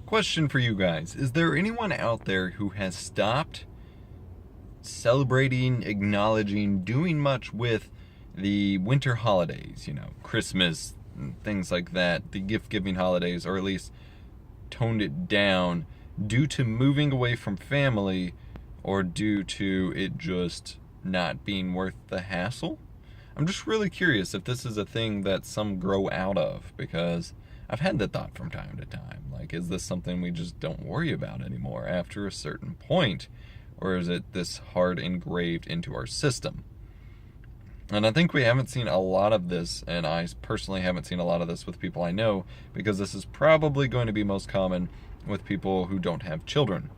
Question for you guys. Is there anyone out there who has stopped celebrating, acknowledging, doing much with the winter holidays? Christmas, and things like that, the gift-giving holidays, or at least toned it down due to moving away from family or due to it just not being worth the hassle? I'm just really curious if this is a thing that some grow out of, because I've had the thought from time to time. Like, is this something we just don't worry about anymore after a certain point? Or is it this hard engraved into our system? And I think we haven't seen a lot of this, and I personally haven't seen a lot of this with people I know, because this is probably going to be most common with people who don't have children.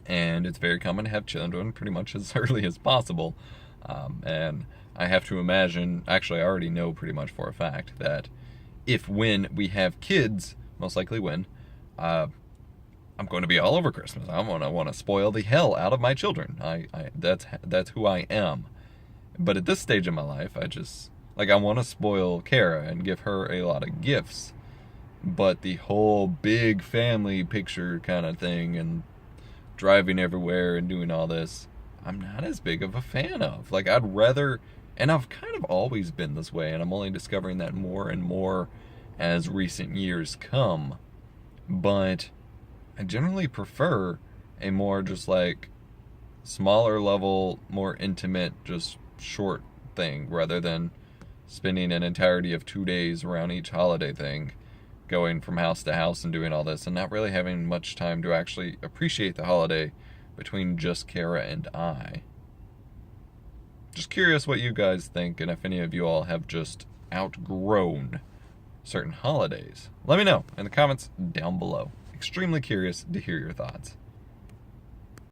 And it's very common to have children pretty much as early as possible. And I have to imagine, actually I already know pretty much for a fact, that when we have kids, most likely when, I'm going to be all over Christmas. I want to spoil the hell out of my children. That's who I am. But at this stage in my life, I want to spoil Kara and give her a lot of gifts. But the whole big family picture kind of thing and driving everywhere and doing all this, I'm not as big of a fan of. I'd rather, and I've kind of always been this way, and I'm only discovering that more and more as recent years come. But I generally prefer a more just smaller level, more intimate, just short thing, rather than spending an entirety of 2 days around each holiday thing, going from house to house and doing all this, and not really having much time to actually appreciate the holiday between just Kara and I. Just curious what you guys think, and if any of you all have just outgrown certain holidays. Let me know in the comments down below. Extremely curious to hear your thoughts.